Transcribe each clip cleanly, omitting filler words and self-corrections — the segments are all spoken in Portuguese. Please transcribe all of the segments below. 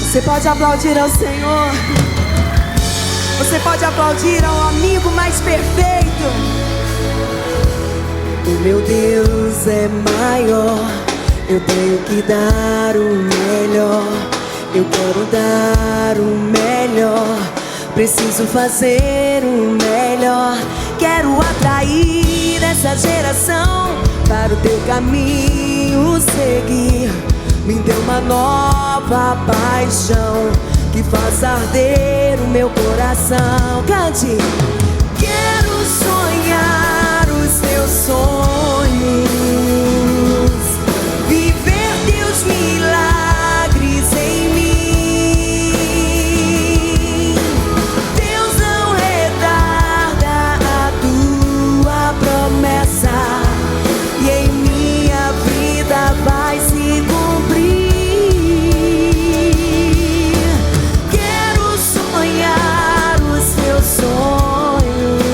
Você pode aplaudir ao Senhor. Você pode aplaudir ao amigo mais perfeito. O meu Deus é maior. Eu tenho que dar o melhor. Eu quero dar o melhor. Preciso fazer o melhor. Quero atrair essa geração para o teu caminho seguir. Me dê uma nova paixão que faça arder o meu coração. Cante. Quero sonhar os teus sonhos, viver teus milagres em mim. Deus não retarda a tua promessa, e em minha vida vai se cumprir. Quero sonhar os teus sonhos,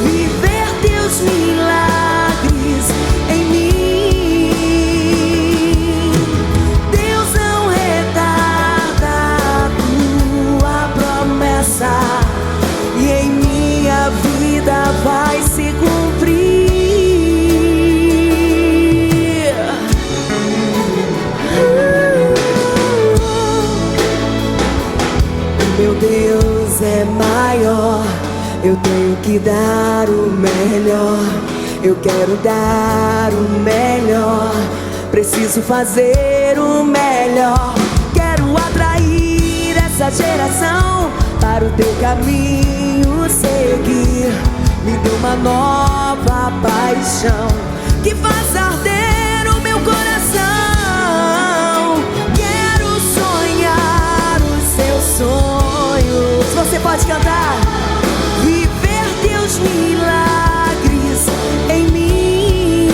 viver teus milagres em mim. Deus não retarda a tua promessa, e em minha vida vai se cumprir. Meu Deus é maior. Eu tenho que dar o melhor. Eu quero dar o melhor. Preciso fazer o melhor. Quero atrair essa geração para o teu caminho seguir. Me dê uma nova paixão que faça arder o meu coração. Quero sonhar os teus sonhos. Você pode cantar. Viver teus milagres em mim.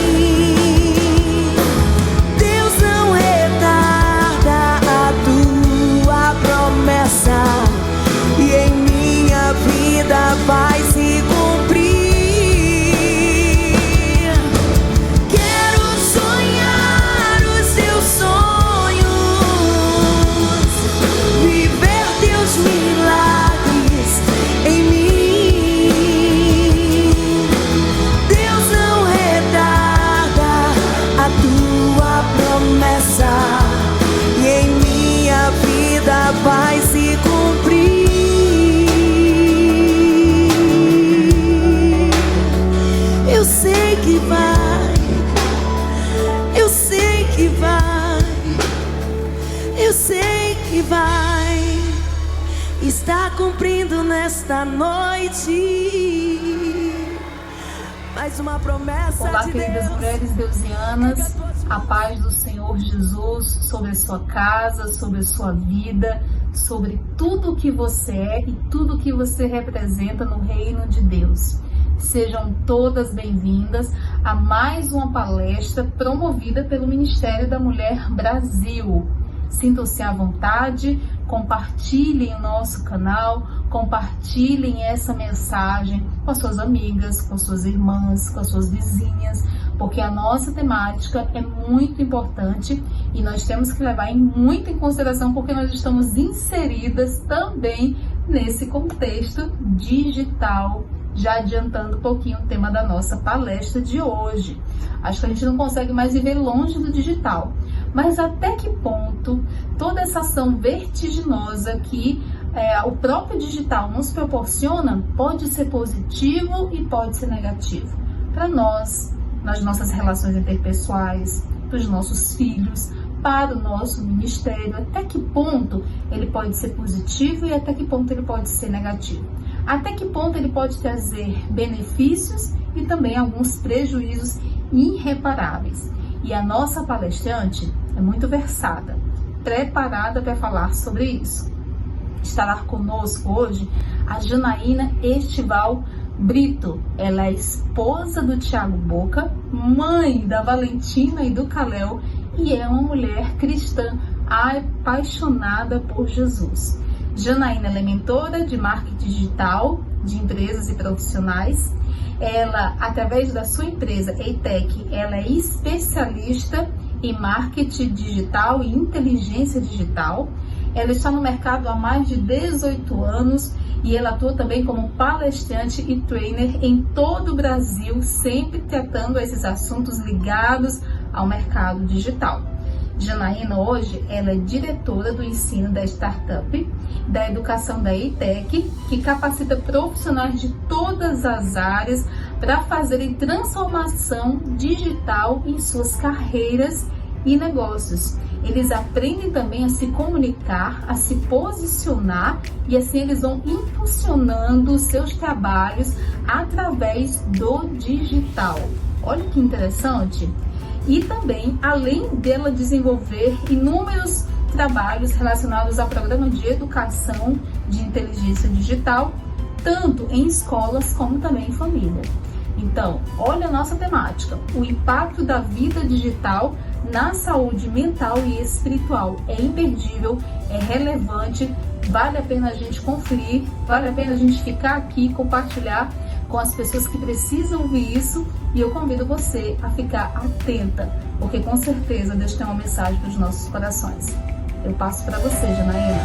Deus não retarda a tua promessa, e em minha vida vai se cumprir. Quero sonhar os teus sonhos, viver teus milagres em mim. Deus não retarda a tua promessa, e em minha vida vai se cumprir. Eu sei que vai, eu sei que vai, eu sei que vai estar cumprindo nesta noite mais uma promessa. Olá, de queridas Deus. mulheres deusianas, a paz do Senhor Jesus sobre a sua casa, sobre a sua vida, sobre tudo o que você é e tudo o que você representa no reino de Deus. Sejam todas bem-vindas a mais uma palestra promovida pelo Ministério da Mulher Brasil. Sintam-se à vontade, compartilhem o nosso canal, compartilhem essa mensagem com as suas amigas, com as suas irmãs, com as suas vizinhas, porque a nossa temática é muito importante e nós temos que levar muito em consideração, porque nós estamos inseridas também nesse contexto digital. Já adiantando um pouquinho o tema da nossa palestra de hoje. Acho que a gente não consegue mais viver longe do digital. Mas até que ponto toda essa ação vertiginosa que o próprio digital nos proporciona pode ser positivo e pode ser negativo? Para nós, nas nossas relações interpessoais, para os nossos filhos, para o nosso ministério, até que ponto ele pode ser positivo e até que ponto ele pode ser negativo? Até que ponto ele pode trazer benefícios e também alguns prejuízos irreparáveis? E a nossa palestrante é muito versada, preparada para falar sobre isso. Estará conosco hoje a Janaína Estival Brito. Ela é esposa do Tiago Boca, mãe da Valentina e do Kalel, e é uma mulher cristã apaixonada por Jesus. Janaína é mentora de marketing digital de empresas e Ela, através da sua empresa EITEC, ela é especialista em marketing digital e inteligência digital. Ela está no mercado há mais de 18 anos e ela atua também como palestrante e trainer em todo o Brasil, sempre tratando esses assuntos ligados ao mercado digital. Janaína hoje ela é diretora do ensino da startup, da educação da EITEC, que capacita profissionais de todas as áreas para fazerem transformação digital em suas carreiras e negócios. Eles aprendem também a se comunicar, a se posicionar e assim eles vão impulsionando os seus trabalhos através do digital. Olha que interessante! E também, além dela desenvolver inúmeros trabalhos relacionados ao programa de educação de inteligência digital, tanto em escolas como também em família. Então, olha a nossa temática, o impacto da vida digital na saúde mental e espiritual. É imperdível, é relevante, vale a pena a gente conferir, vale a pena a gente ficar aqui e compartilhar com as pessoas que precisam ouvir isso, e eu convido você a ficar atenta, porque com certeza Deus tem uma mensagem para os nossos corações. Eu passo para você, Janaína.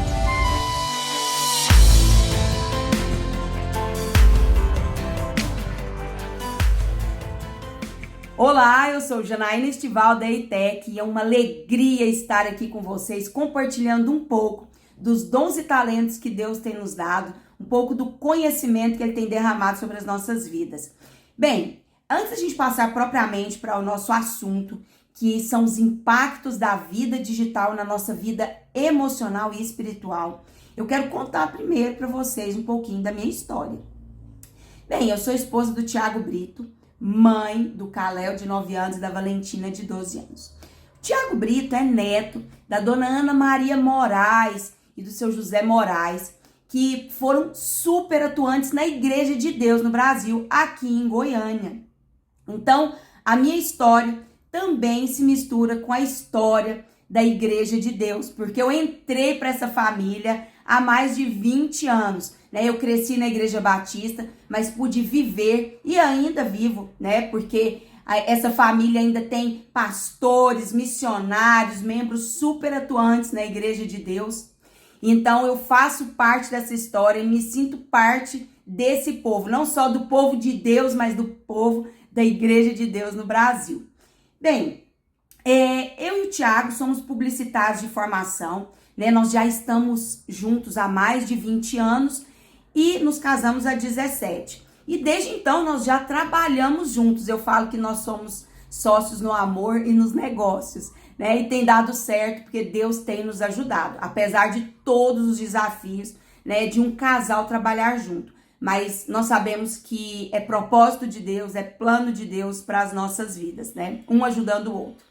Olá, eu sou Janaína Estival da EITEC e é uma alegria estar aqui com vocês, compartilhando um pouco dos dons e talentos que Deus tem nos dado, um pouco do conhecimento que Ele tem derramado sobre as nossas vidas. Bem, antes da gente passar propriamente para o nosso assunto, que são os impactos da vida digital na nossa vida emocional e espiritual, eu quero contar primeiro para vocês um pouquinho da minha história. Bem, eu sou esposa do Tiago Brito, mãe do Caléo, de 9 anos, e da Valentina, de 12 anos. O Tiago Brito é neto da dona Ana Maria Moraes e do seu José Moraes, que foram super atuantes na Igreja de Deus no Brasil, aqui em Goiânia. Então, a minha história também se mistura com a história da Igreja de Deus, porque eu entrei para essa família há mais de 20 anos, né? Eu cresci na Igreja Batista, mas pude viver e ainda vivo, né? Porque essa família ainda tem pastores, missionários, membros super atuantes na Igreja de Deus. Então eu faço parte dessa história e me sinto parte desse povo, não só do povo de Deus, mas do povo da Igreja de Deus no Brasil. Bem, eu e o Tiago somos publicitários de formação, né? Nós já estamos juntos há mais de 20 anos e nos casamos há 17. E desde então nós já trabalhamos juntos. Eu falo que nós somos sócios no amor e nos negócios, né? E tem dado certo porque Deus tem nos ajudado, apesar de todos os desafios, né, de um casal trabalhar junto. Mas nós sabemos que é propósito de Deus, é plano de Deus para as nossas vidas, né? Um ajudando o outro.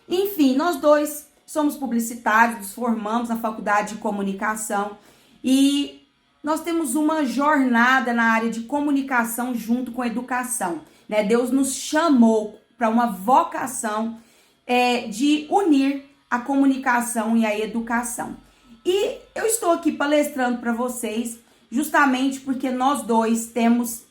Enfim, nós dois somos publicitários, nos formamos na faculdade de comunicação e nós temos uma jornada na área de comunicação junto com a educação, né? Deus nos chamou para uma vocação de unir a comunicação e a educação. E eu estou aqui palestrando para vocês justamente porque nós dois temos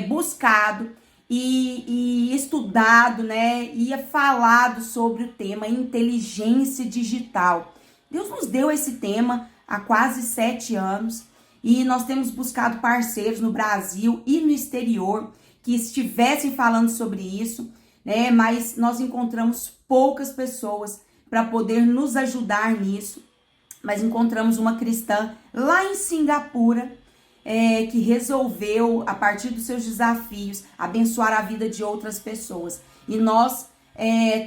buscado e estudado, né, e falado sobre o tema inteligência digital. Deus nos deu esse tema há quase 7 anos e nós temos buscado parceiros no Brasil e no exterior que estivessem falando sobre isso, né, mas nós encontramos poucas pessoas para poder nos ajudar nisso, mas encontramos uma cristã lá em Singapura, que resolveu, a partir dos seus desafios, abençoar a vida de outras pessoas. E nós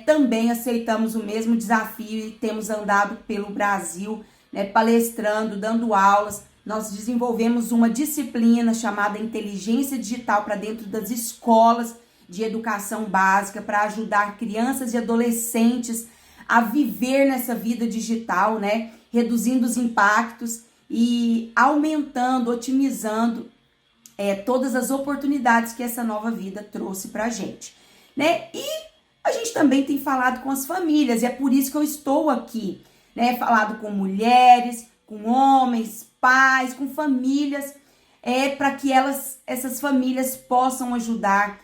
também aceitamos o mesmo desafio e temos andado pelo Brasil, né, palestrando, dando aulas. Nós desenvolvemos uma disciplina chamada Inteligência Digital para dentro das escolas de educação básica, para ajudar crianças e adolescentes a viver nessa vida digital, né, reduzindo os impactos e aumentando, otimizando todas as oportunidades que essa nova vida trouxe pra gente, né? E a gente também tem falado com as famílias, e é por isso que eu estou aqui, né? Falado com mulheres, com homens, pais, com famílias, para que essas famílias possam ajudar,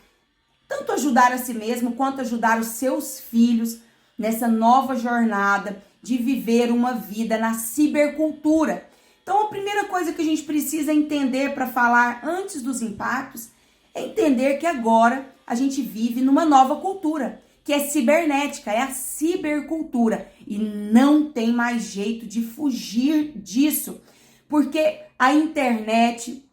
tanto ajudar a si mesmo, quanto ajudar os seus filhos, nessa nova jornada de viver uma vida na cibercultura. Então, a primeira coisa que a gente precisa entender para falar antes dos impactos é entender que agora a gente vive numa nova cultura, que é cibernética, é a cibercultura. E não tem mais jeito de fugir disso, porque a internet,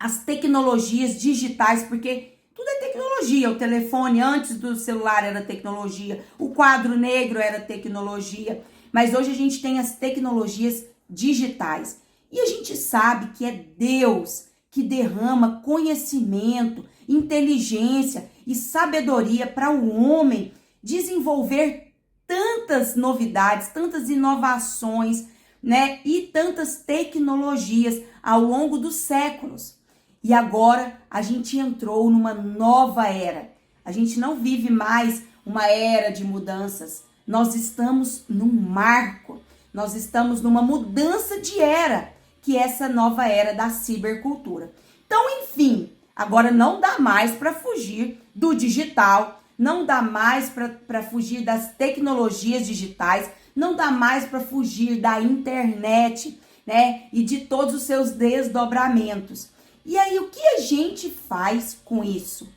as tecnologias digitais, porque tudo é tecnologia. O telefone antes do celular era tecnologia, o quadro negro era tecnologia, mas hoje a gente tem as tecnologias digitais. E a gente sabe que é Deus que derrama conhecimento, inteligência e sabedoria para o homem desenvolver tantas novidades, tantas inovações, né? E tantas tecnologias ao longo dos séculos. E agora a gente entrou numa nova era. A gente não vive mais uma era de mudanças. Nós estamos num marco. Nós estamos numa mudança de era, que é essa nova era da cibercultura. Então, enfim, agora não dá mais para fugir do digital, não dá mais para fugir das tecnologias digitais, não dá mais para fugir da internet, né? E de todos os seus desdobramentos. E aí, o que a gente faz com isso?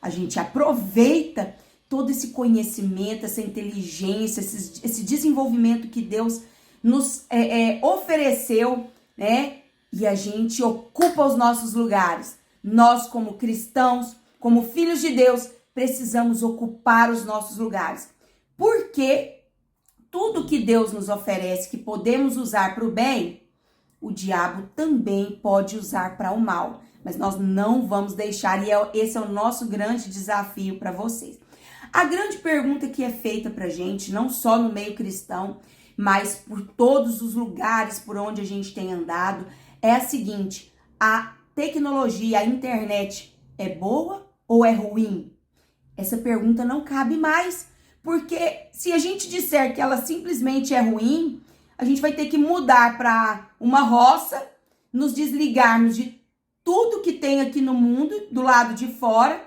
A gente aproveita todo esse conhecimento, essa inteligência, esse desenvolvimento que Deus nos ofereceu, né? E a gente ocupa os nossos lugares. Nós, como cristãos, como filhos de Deus, precisamos ocupar os nossos lugares. Porque tudo que Deus nos oferece, que podemos usar para o bem, o diabo também pode usar para o mal. Mas nós não vamos deixar, e esse é o nosso grande desafio para vocês. A grande pergunta que é feita para a gente, não só no meio cristão, mas por todos os lugares por onde a gente tem andado, é a seguinte: a tecnologia, a internet é boa ou é ruim? Essa pergunta não cabe mais, porque se a gente disser que ela simplesmente é ruim, a gente vai ter que mudar para uma roça, nos desligarmos de tudo que tem aqui no mundo, do lado de fora,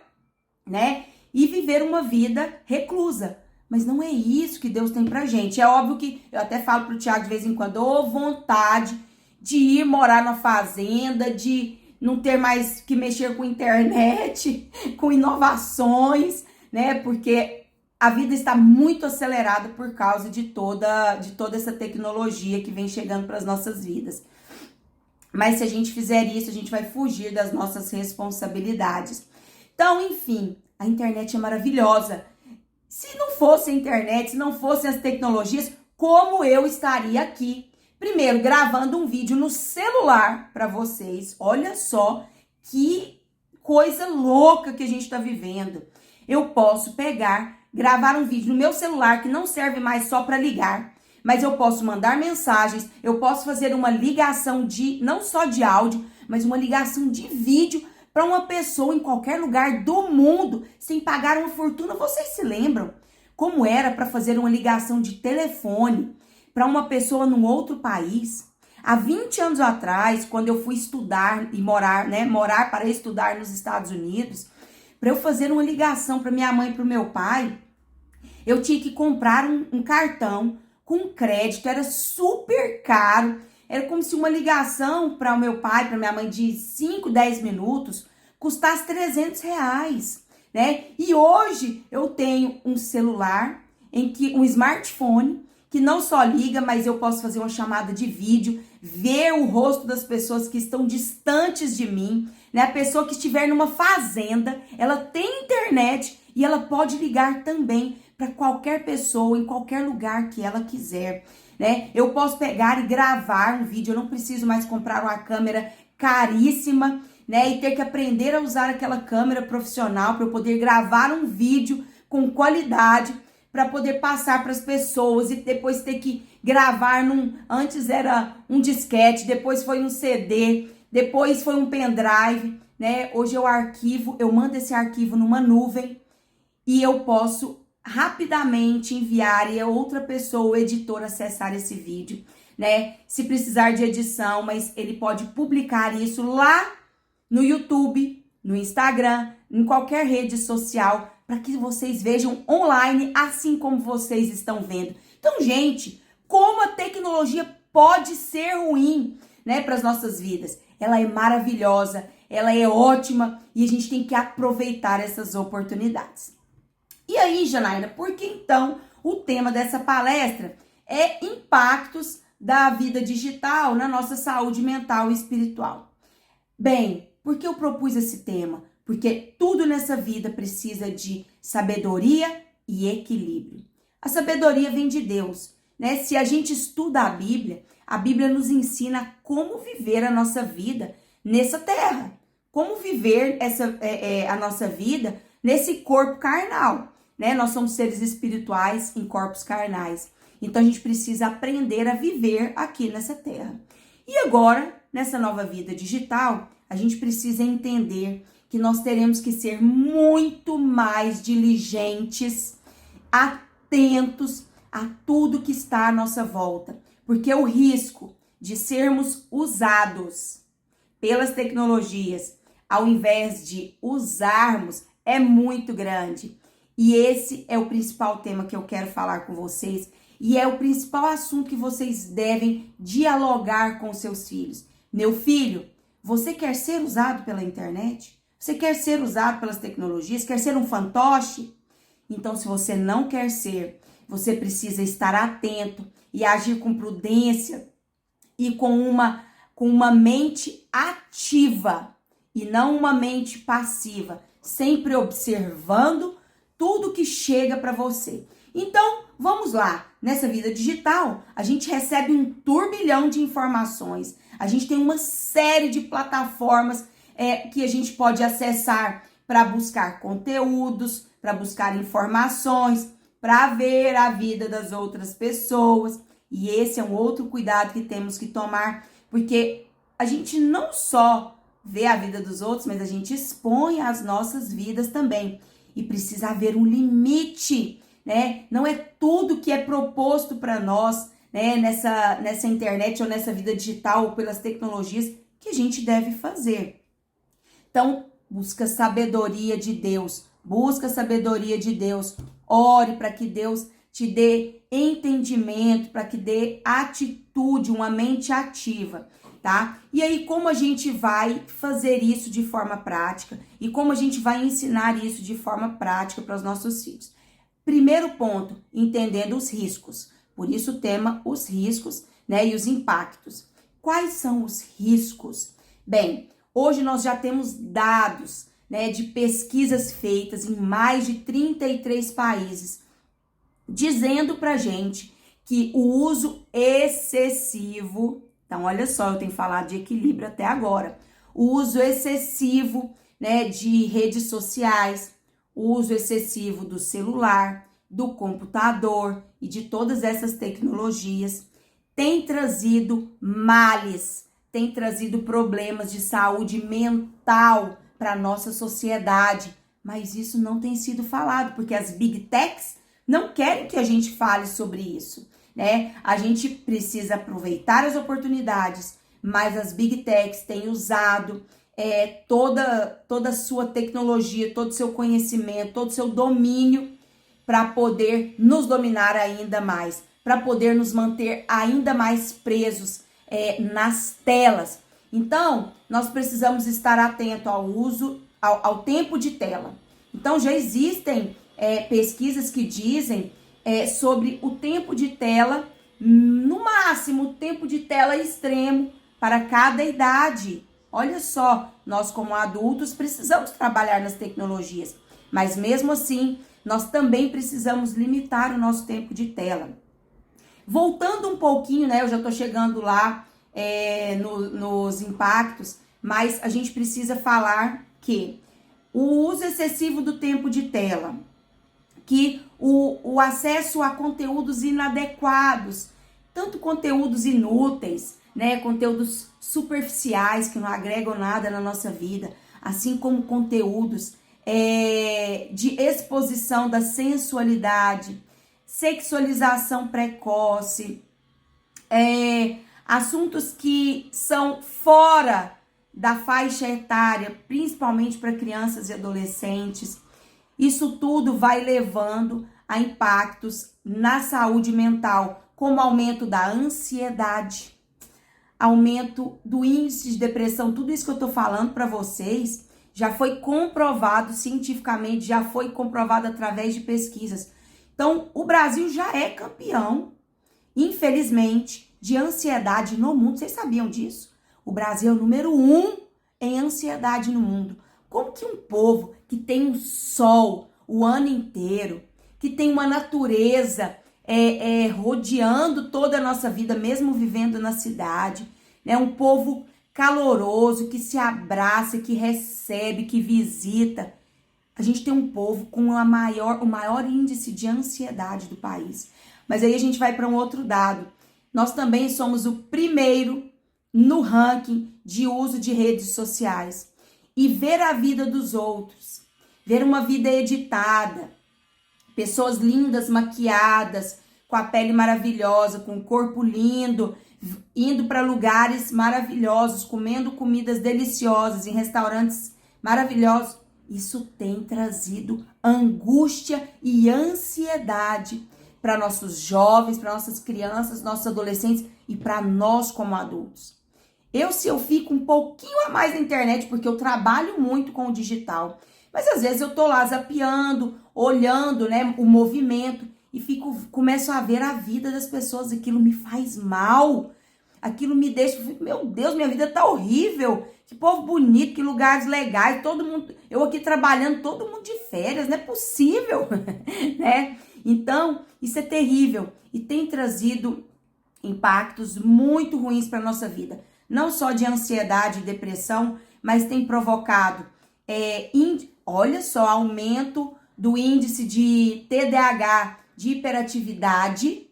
né? E viver uma vida reclusa. Mas não é isso que Deus tem pra gente. É óbvio que eu até falo pro Tiago de vez em quando, vontade de ir morar na fazenda, de não ter mais que mexer com internet, com inovações, né? Porque a vida está muito acelerada por causa de toda essa tecnologia que vem chegando para as nossas vidas. Mas se a gente fizer isso, a gente vai fugir das nossas responsabilidades. Então, enfim, a internet é maravilhosa. Se não fosse a internet, se não fossem as tecnologias, como eu estaria aqui? Primeiro, gravando um vídeo no celular para vocês. Olha só que coisa louca que a gente está vivendo. Eu posso gravar um vídeo no meu celular que não serve mais só para ligar, mas eu posso mandar mensagens, eu posso fazer uma ligação não só de áudio, mas uma ligação de vídeo para uma pessoa em qualquer lugar do mundo, sem pagar uma fortuna. Vocês se lembram como era para fazer uma ligação de telefone para uma pessoa num outro país? Há 20 anos atrás, quando eu fui estudar e morar para estudar nos Estados Unidos, para eu fazer uma ligação para minha mãe e para o meu pai, eu tinha que comprar um cartão com crédito, era super caro. Era como se uma ligação para o meu pai, para minha mãe, de 5, 10 minutos, custasse R$300, né? E hoje eu tenho um celular, um smartphone, que não só liga, mas eu posso fazer uma chamada de vídeo, ver o rosto das pessoas que estão distantes de mim, né? A pessoa que estiver numa fazenda, ela tem internet e ela pode ligar também para qualquer pessoa, em qualquer lugar que ela quiser, né? Eu posso pegar e gravar um vídeo, eu não preciso mais comprar uma câmera caríssima, né? E ter que aprender a usar aquela câmera profissional para eu poder gravar um vídeo com qualidade, para poder passar para as pessoas e depois ter que gravar antes era um disquete, depois foi um CD, depois foi um pendrive, né? Hoje eu mando esse arquivo numa nuvem e eu posso rapidamente enviar e a outra pessoa, o editor, acessar esse vídeo, né? Se precisar de edição, mas ele pode publicar isso lá no YouTube, no Instagram, em qualquer rede social, para que vocês vejam online, assim como vocês estão vendo. Então, gente, como a tecnologia pode ser ruim, né, para as nossas vidas? Ela é maravilhosa, ela é ótima e a gente tem que aproveitar essas oportunidades. E aí, Janaína, por que então o tema dessa palestra é impactos da vida digital na nossa saúde mental e espiritual? Bem, por que eu propus esse tema? Porque tudo nessa vida precisa de sabedoria e equilíbrio. A sabedoria vem de Deus, né? Se a gente estuda a Bíblia nos ensina como viver a nossa vida nessa terra. Como viver a nossa vida nesse corpo carnal, né? Nós somos seres espirituais em corpos carnais. Então a gente precisa aprender a viver aqui nessa terra. E agora, nessa nova vida digital, a gente precisa entender que nós teremos que ser muito mais diligentes, atentos a tudo que está à nossa volta. Porque o risco de sermos usados pelas tecnologias, ao invés de usarmos, é muito grande. E esse é o principal tema que eu quero falar com vocês. E é o principal assunto que vocês devem dialogar com seus filhos. Meu filho, você quer ser usado pela internet? Você quer ser usado pelas tecnologias? Quer ser um fantoche? Então, se você não quer ser, você precisa estar atento e agir com prudência e com uma mente ativa e não uma mente passiva, sempre observando tudo que chega para você. Então, vamos lá. Nessa vida digital, a gente recebe um turbilhão de informações. A gente tem uma série de plataformas que a gente pode acessar para buscar conteúdos, para buscar informações, para ver a vida das outras pessoas. E esse é um outro cuidado que temos que tomar, porque a gente não só vê a vida dos outros, mas a gente expõe as nossas vidas também. E precisa haver um limite, né? Não é tudo que é proposto para nós, né, nessa internet ou nessa vida digital ou pelas tecnologias que a gente deve fazer. Então, busca sabedoria de Deus. Busca sabedoria de Deus. Ore para que Deus te dê entendimento, para que dê atitude, uma mente ativa, tá? E aí, como a gente vai fazer isso de forma prática e como a gente vai ensinar isso de forma prática para os nossos filhos? Primeiro ponto, entendendo os riscos. Por isso o tema, os riscos, né, e os impactos. Quais são os riscos? Bem, hoje nós já temos dados, né, de pesquisas feitas em mais de 33 países, dizendo pra gente que o uso excessivo, então olha só, eu tenho falado de equilíbrio até agora, o uso excessivo, né, de redes sociais, o uso excessivo do celular, do computador e de todas essas tecnologias tem trazido males, tem trazido problemas de saúde mental para a nossa sociedade, mas isso não tem sido falado, porque as Big Techs não querem que a gente fale sobre isso, né? A gente precisa aproveitar as oportunidades, mas as Big Techs têm usado toda a sua tecnologia, todo o seu conhecimento, todo o seu domínio para poder nos dominar ainda mais, para poder nos manter ainda mais presos nas telas. Então, nós precisamos estar atento ao uso, ao tempo de tela. Então, já existem pesquisas que dizem sobre o tempo de tela, no máximo, o tempo de tela extremo para cada idade. Olha só, nós como adultos precisamos trabalhar nas tecnologias, mas mesmo assim, nós também precisamos limitar o nosso tempo de tela. Voltando um pouquinho, né, eu já tô chegando lá nos impactos, mas a gente precisa falar que o uso excessivo do tempo de tela, que o acesso a conteúdos inadequados, tanto conteúdos inúteis, né, conteúdos superficiais que não agregam nada na nossa vida, assim como conteúdos de exposição da sensualidade, sexualização precoce, assuntos que são fora da faixa etária, principalmente para crianças e adolescentes, Isso tudo vai levando a impactos na saúde mental, como aumento da ansiedade, aumento do índice de depressão. Tudo isso que eu tô falando para vocês já foi comprovado cientificamente, já foi comprovado através de pesquisas. Então, o Brasil já é campeão, infelizmente, de ansiedade no mundo. Vocês sabiam disso? O Brasil é o número 1 em ansiedade no mundo. Como que um povo que tem o sol o ano inteiro, que tem uma natureza rodeando toda a nossa vida, mesmo vivendo na cidade, né? Um povo caloroso, que se abraça, que recebe, que visita. A gente tem um povo com o maior índice de ansiedade do país. Mas aí a gente vai para um outro dado. Nós também somos o primeiro no ranking de uso de redes sociais. E ver a vida dos outros, ver uma vida editada, pessoas lindas, maquiadas, com a pele maravilhosa, com o corpo lindo, indo para lugares maravilhosos, comendo comidas deliciosas em restaurantes maravilhosos. Isso tem trazido angústia e ansiedade para nossos jovens, para nossas crianças, nossos adolescentes e para nós como adultos. Se eu fico um pouquinho a mais na internet, porque eu trabalho muito com o digital, mas às vezes eu tô lá zapeando, olhando, né, o movimento e começo a ver a vida das pessoas. Aquilo me faz mal, aquilo me deixa, meu Deus, minha vida tá horrível, que povo bonito, que lugares legais, todo mundo, eu aqui trabalhando, todo mundo de férias, não é possível, né? Então, isso é terrível e tem trazido impactos muito ruins para nossa vida. Não só de ansiedade e depressão, mas tem provocado, olha só, aumento do índice de TDAH, de hiperatividade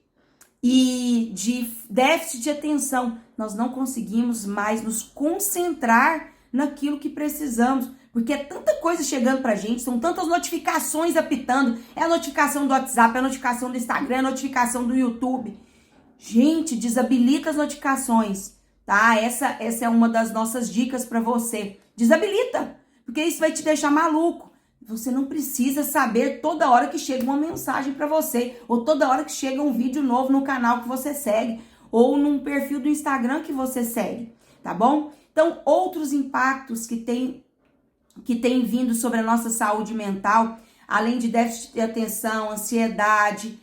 e de déficit de atenção. Nós não conseguimos mais nos concentrar naquilo que precisamos, porque é tanta coisa chegando pra gente, são tantas notificações apitando, é a notificação do WhatsApp, é a notificação do Instagram, é a notificação do YouTube. Gente, desabilita as notificações. Tá? Essa é uma das nossas dicas para você. Desabilita, porque isso vai te deixar maluco. Você não precisa saber toda hora que chega uma mensagem para você, ou toda hora que chega um vídeo novo no canal que você segue, ou num perfil do Instagram que você segue, tá bom? Então, outros impactos que tem vindo sobre a nossa saúde mental, além de déficit de atenção, ansiedade,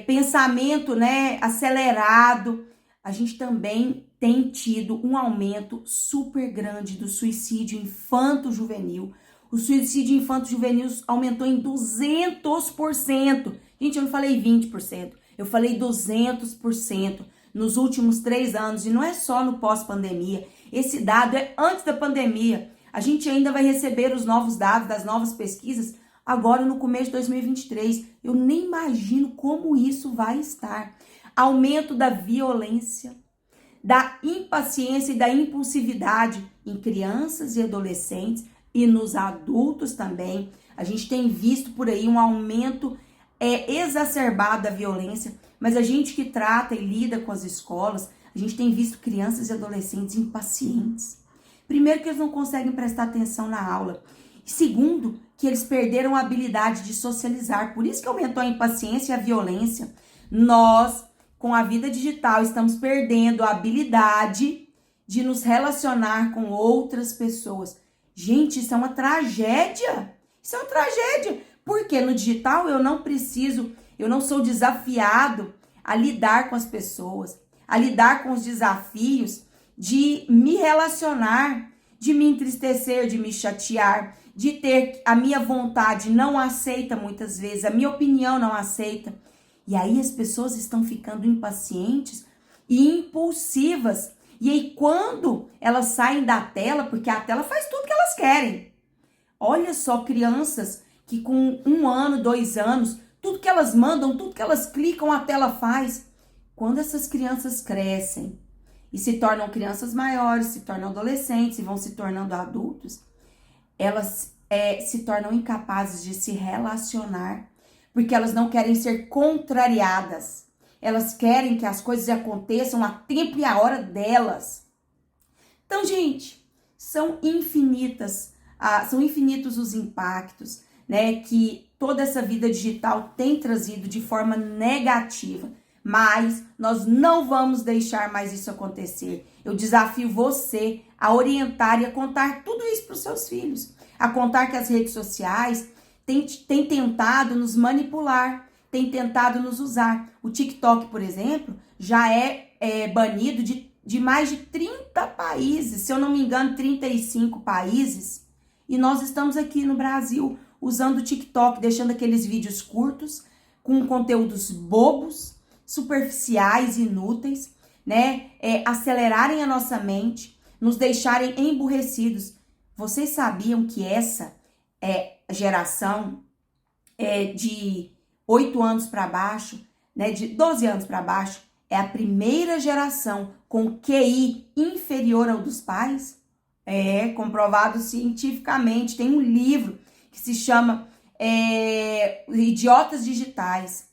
pensamento, né, acelerado, a gente também tem tido um aumento super grande do suicídio infanto-juvenil. O suicídio infanto-juvenil aumentou em 200%. Gente, eu não falei 20%, eu falei 200% nos últimos 3 anos. E não é só no pós-pandemia, esse dado é antes da pandemia. A gente ainda vai receber os novos dados das novas pesquisas agora no começo de 2023. Eu nem imagino como isso vai estar. Aumento da violência, da impaciência e da impulsividade em crianças e adolescentes e nos adultos também. A gente tem visto por aí um aumento exacerbado da violência, mas a gente que trata e lida com as escolas, a gente tem visto crianças e adolescentes impacientes. Primeiro, que eles não conseguem prestar atenção na aula. Segundo, que eles perderam a habilidade de socializar. Por isso que aumentou a impaciência e a violência. Nós, com a vida digital, estamos perdendo a habilidade de nos relacionar com outras pessoas. Gente, isso é uma tragédia. Isso é uma tragédia. Porque no digital eu não sou desafiado a lidar com as pessoas, a lidar com os desafios de me relacionar, de me entristecer, de me chatear, de ter a minha vontade não aceita muitas vezes, a minha opinião não aceita. E aí as pessoas estão ficando impacientes e impulsivas. E aí quando elas saem da tela, porque a tela faz tudo que elas querem. Olha só, crianças que com 1 ano, 2 anos, tudo que elas mandam, tudo que elas clicam, a tela faz. Quando essas crianças crescem e se tornam crianças maiores, se tornam adolescentes e vão se tornando adultos, elas se tornam incapazes de se relacionar, porque elas não querem ser contrariadas. Elas querem que as coisas aconteçam a tempo e a hora delas. Então, gente, são infinitas são infinitos os impactos, né, que toda essa vida digital tem trazido de forma negativa. Mas nós não vamos deixar mais isso acontecer. Eu desafio você a orientar e a contar tudo isso para os seus filhos. A contar que as redes sociais têm tentado nos manipular, têm tentado nos usar. O TikTok, por exemplo, já é banido de mais de 30 países. Se eu não me engano, 35 países. E nós estamos aqui no Brasil usando o TikTok, deixando aqueles vídeos curtos, com conteúdos bobos, superficiais, inúteis, né? Acelerarem a nossa mente, nos deixarem emburrecidos. Vocês sabiam que essa geração de 8 anos para baixo, né, de 12 anos para baixo, é a primeira geração com QI inferior ao dos pais? É comprovado cientificamente. Tem um livro que se chama Idiotas Digitais,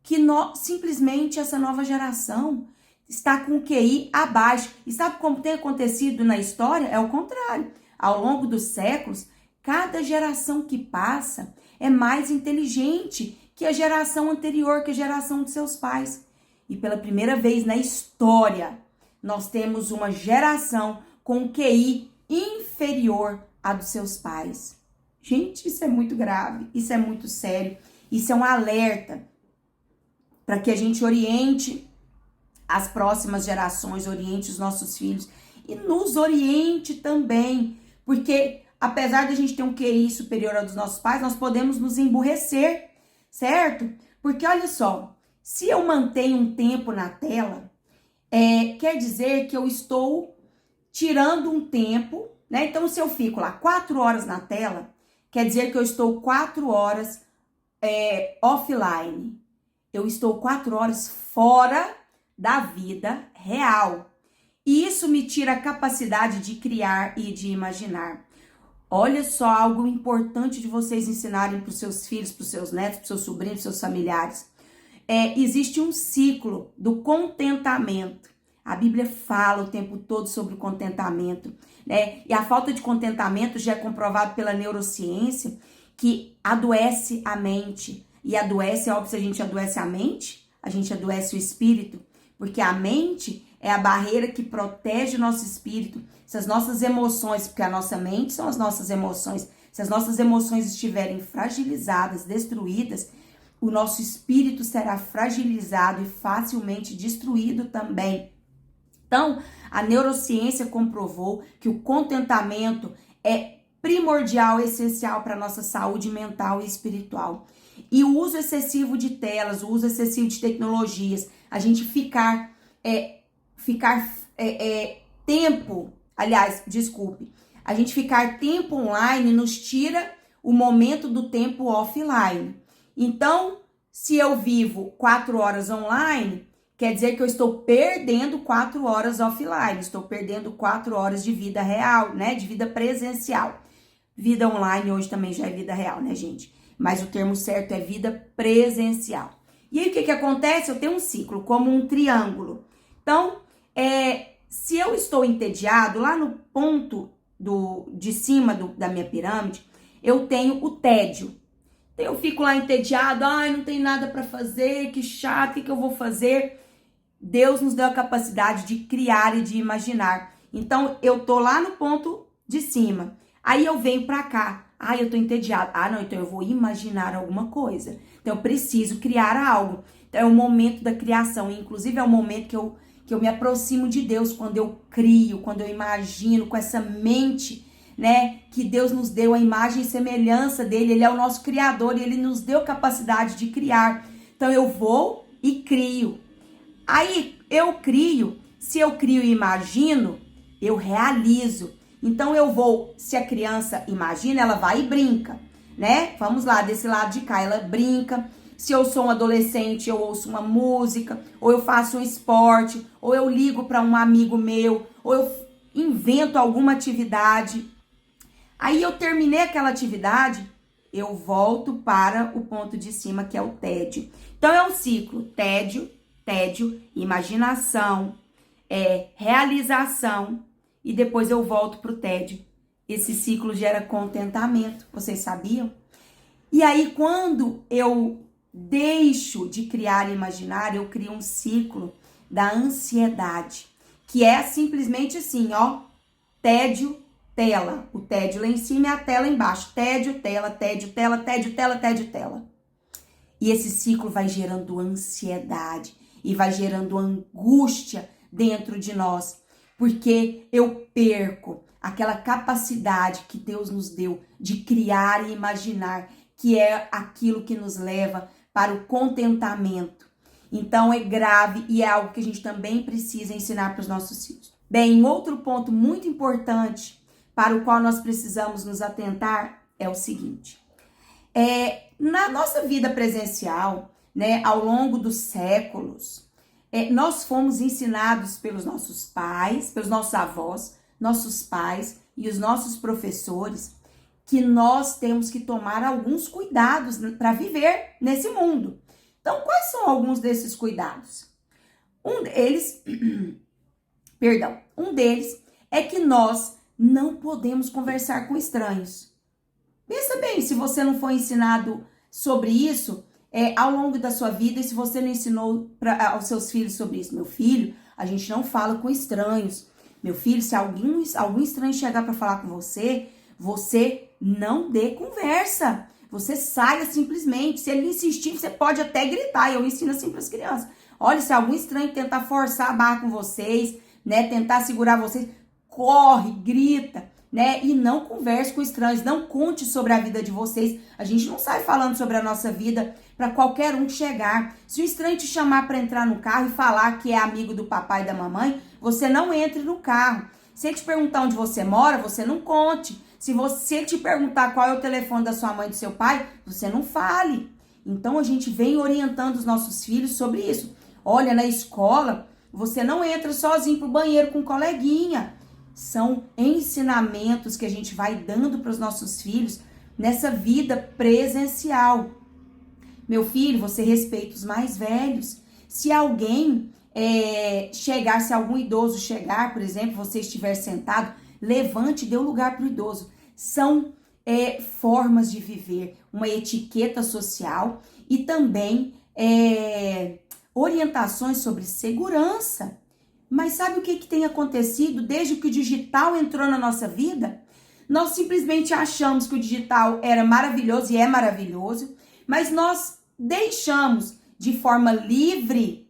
que simplesmente essa nova geração está com o QI abaixo. E sabe como tem acontecido na história? É o contrário. Ao longo dos séculos, cada geração que passa é mais inteligente que a geração anterior, que a geração de seus pais. E pela primeira vez na história, nós temos uma geração com QI inferior à dos seus pais. Gente, isso é muito grave, isso é muito sério, isso é um alerta para que a gente oriente as próximas gerações, oriente os nossos filhos e nos oriente também, porque apesar de a gente ter um QI superior ao dos nossos pais, nós podemos nos emburrecer, certo? Porque olha só, se eu mantenho um tempo na tela, quer dizer que eu estou tirando um tempo, né? Então, se eu fico lá 4 horas na tela, quer dizer que eu estou 4 horas offline. Eu estou 4 horas fora da vida real. E isso me tira a capacidade de criar e de imaginar. Olha só algo importante de vocês ensinarem para os seus filhos, para os seus netos, para os seus sobrinhos, para os seus familiares. Existe um ciclo do contentamento. A Bíblia fala o tempo todo sobre o contentamento, né? E a falta de contentamento já é comprovado pela neurociência que adoece a mente. E adoece, é óbvio, se a gente adoece a mente, a gente adoece o espírito, porque a mente é a barreira que protege o nosso espírito. Se as nossas emoções, porque a nossa mente são as nossas emoções, se as nossas emoções estiverem fragilizadas, destruídas, o nosso espírito será fragilizado e facilmente destruído também. Então, a neurociência comprovou que o contentamento é primordial, essencial para a nossa saúde mental e espiritual. E o uso excessivo de telas, o uso excessivo de tecnologias, a gente ficar tempo online nos tira o momento do tempo offline. Então, se eu vivo 4 horas online, quer dizer que eu estou perdendo 4 horas offline, estou perdendo 4 horas de vida real, né? De vida presencial. Vida online hoje também já é vida real, né, gente? Mas o termo certo é vida presencial. E aí, o que acontece? Eu tenho um ciclo, como um triângulo. Então, se eu estou entediado, lá no ponto de cima da minha pirâmide, eu tenho o tédio. Então, eu fico lá entediado, não tem nada para fazer, que chato, o que eu vou fazer? Deus nos deu a capacidade de criar e de imaginar. Então, eu tô lá no ponto de cima. Aí eu venho pra cá. Eu tô entediado. Não, então eu vou imaginar alguma coisa. Então, eu preciso criar algo. Então, é o momento da criação. Inclusive, é o momento que eu me aproximo de Deus, quando eu crio, quando eu imagino com essa mente, né? Que Deus nos deu a imagem e semelhança dele. Ele é o nosso criador e ele nos deu capacidade de criar. Então, eu vou e crio. Aí, eu crio. Se eu crio e imagino, eu realizo. Então, se a criança imagina, ela vai e brinca, né? Vamos lá, desse lado de cá, ela brinca. Se eu sou um adolescente, eu ouço uma música, ou eu faço um esporte, ou eu ligo para um amigo meu, ou eu invento alguma atividade. Aí, eu terminei aquela atividade, eu volto para o ponto de cima, que é o tédio. Então, é um ciclo: tédio, imaginação, realização, e depois eu volto pro tédio. esse ciclo gera contentamento, vocês sabiam? E aí, quando eu deixo de criar e imaginar, eu crio um ciclo da ansiedade, que é simplesmente assim, ó, tédio, tela. O tédio lá em cima e a tela embaixo. Tédio, tela, tédio, tela, tédio, tela, tédio, tela. E esse ciclo vai gerando ansiedade e vai gerando angústia dentro de nós, porque eu perco aquela capacidade que Deus nos deu de criar e imaginar, que é aquilo que nos leva para o contentamento. Então é grave e é algo que a gente também precisa ensinar para os nossos filhos. Bem, outro ponto muito importante para o qual nós precisamos nos atentar é o seguinte: na nossa vida presencial, né, ao longo dos séculos, nós fomos ensinados pelos nossos pais, pelos nossos avós, nossos pais e os nossos professores, que nós temos que tomar alguns cuidados para viver nesse mundo. Então, quais são alguns desses cuidados? Um deles é que nós não podemos conversar com estranhos. Pensa bem, se você não foi ensinado sobre isso ao longo da sua vida, e se você não ensinou aos seus filhos sobre isso. Meu filho, a gente não fala com estranhos. Meu filho, se algum estranho chegar para falar com você, você não dê conversa. Você saia simplesmente. Se ele insistir, você pode até gritar. Eu ensino assim para as crianças. Olha, se algum estranho tentar forçar a barra com vocês, né, tentar segurar vocês, corre, grita, né, e não converse com estranhos, não conte sobre a vida de vocês. A gente não sai falando sobre a nossa vida para qualquer um que chegar. Se o estranho te chamar para entrar no carro e falar que é amigo do papai e da mamãe, você não entre no carro. Se ele te perguntar onde você mora, você não conte. Se você te perguntar qual é o telefone da sua mãe e do seu pai, você não fale. Então a gente vem orientando os nossos filhos sobre isso. Olha, na escola, você não entra sozinho pro banheiro com um coleguinha. São ensinamentos que a gente vai dando para os nossos filhos nessa vida presencial. Meu filho, você respeita os mais velhos. Se alguém chegar, se algum idoso chegar, por exemplo, você estiver sentado, levante e dê um lugar para o idoso. São formas de viver, uma etiqueta social e também orientações sobre segurança. Mas sabe o que tem acontecido desde que o digital entrou na nossa vida? Nós simplesmente achamos que o digital era maravilhoso e é maravilhoso, mas nós deixamos de forma livre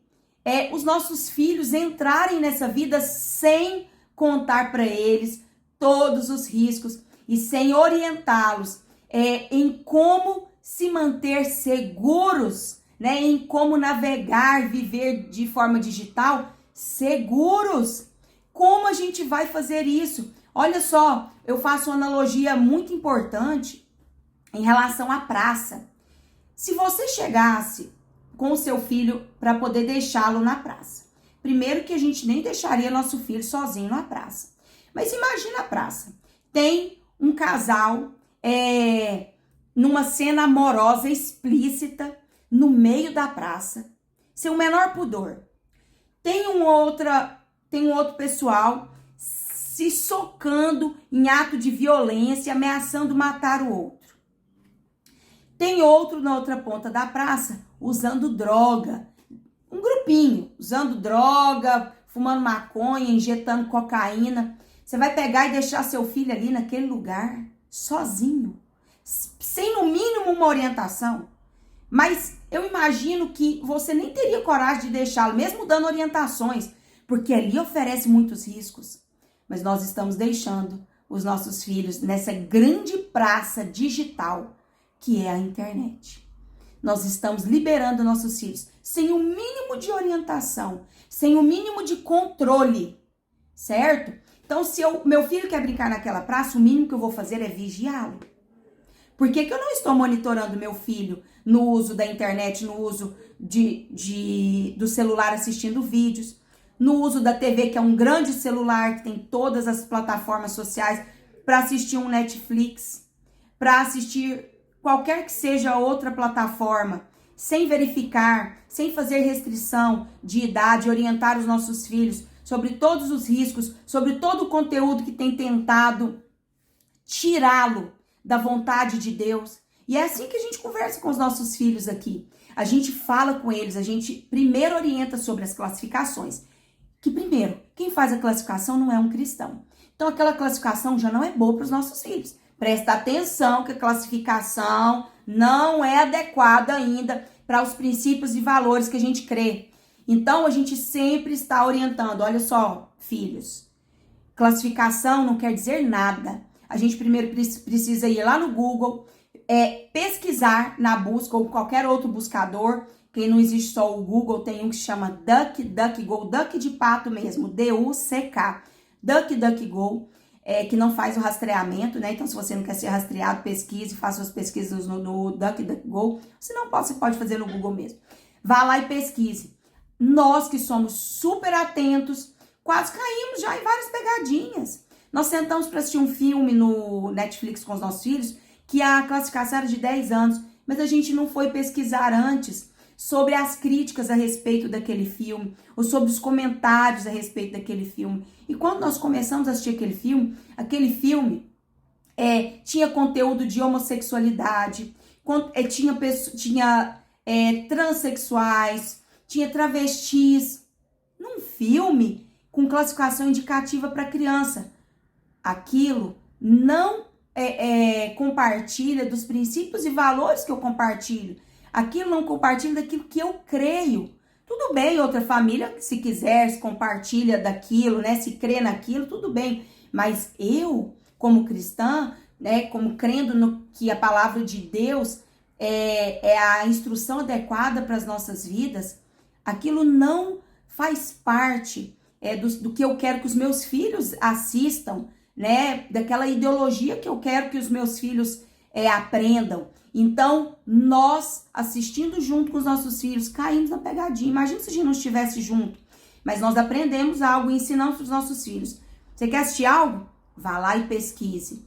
os nossos filhos entrarem nessa vida sem contar para eles todos os riscos e sem orientá-los em como se manter seguros, né? Em como navegar, viver de forma digital seguros. Como a gente vai fazer isso? Olha só, eu faço uma analogia muito importante em relação à praça. Se você chegasse com o seu filho para poder deixá-lo na praça, primeiro que a gente nem deixaria nosso filho sozinho na praça. Mas imagina a praça. Tem um casal numa cena amorosa explícita no meio da praça, sem o menor pudor. Tem um outro pessoal se socando em ato de violência, ameaçando matar o outro. Tem outro na outra ponta da praça usando droga. Um grupinho usando droga, fumando maconha, injetando cocaína. Você vai pegar e deixar seu filho ali naquele lugar, sozinho, sem no mínimo uma orientação. Mas eu imagino que você nem teria coragem de deixá-lo, mesmo dando orientações, porque ali oferece muitos riscos. Mas nós estamos deixando os nossos filhos nessa grande praça digital que é a internet. Nós estamos liberando nossos filhos sem o mínimo de orientação, sem o mínimo de controle, certo? Então, se meu filho quer brincar naquela praça, o mínimo que eu vou fazer é vigiá-lo. Por que eu não estou monitorando meu filho no uso da internet, no uso do celular assistindo vídeos, no uso da TV, que é um grande celular que tem todas as plataformas sociais, para assistir um Netflix, para assistir qualquer que seja outra plataforma, sem verificar, sem fazer restrição de idade, orientar os nossos filhos sobre todos os riscos, sobre todo o conteúdo que tem tentado tirá-lo da vontade de Deus. E é assim que a gente conversa com os nossos filhos aqui. A gente fala com eles, a gente primeiro orienta sobre as classificações. Que primeiro, quem faz a classificação não é um cristão. Então aquela classificação já não é boa para os nossos filhos. Presta atenção que a classificação não é adequada ainda para os princípios e valores que a gente crê. Então a gente sempre está orientando. Olha só, filhos, classificação não quer dizer nada. A gente primeiro precisa ir lá no Google, pesquisar na busca ou qualquer outro buscador. Quem não existe só o Google, tem um que se chama DuckDuckGo, Duck de pato mesmo, D-U-C-K, DuckDuckGo, que não faz o rastreamento, né? Então, se você não quer ser rastreado, pesquise, faça suas pesquisas no DuckDuckGo. Se não, você pode fazer no Google mesmo. Vá lá e pesquise. Nós que somos super atentos, quase caímos já em várias pegadinhas. Nós sentamos para assistir um filme no Netflix com os nossos filhos, que a classificação era de 10 anos, mas a gente não foi pesquisar antes sobre as críticas a respeito daquele filme, ou sobre os comentários a respeito daquele filme. E quando nós começamos a assistir aquele filme tinha conteúdo de homossexualidade, tinha transexuais, tinha travestis, num filme com classificação indicativa para criança. Aquilo não compartilha dos princípios e valores que eu compartilho. Aquilo não compartilha daquilo que eu creio. Tudo bem, outra família, se quiser, se compartilha daquilo, né? Se crê naquilo, tudo bem. Mas eu, como cristã, né? Como crendo no que a palavra de Deus é a instrução adequada para as nossas vidas, aquilo não faz parte do que eu quero que os meus filhos assistam, né? Daquela ideologia que eu quero que os meus filhos aprendam. Então, nós, assistindo junto com os nossos filhos, caímos na pegadinha. Imagina se a gente não estivesse junto. Mas nós aprendemos algo e ensinamos para os nossos filhos. Você quer assistir algo? Vá lá e pesquise.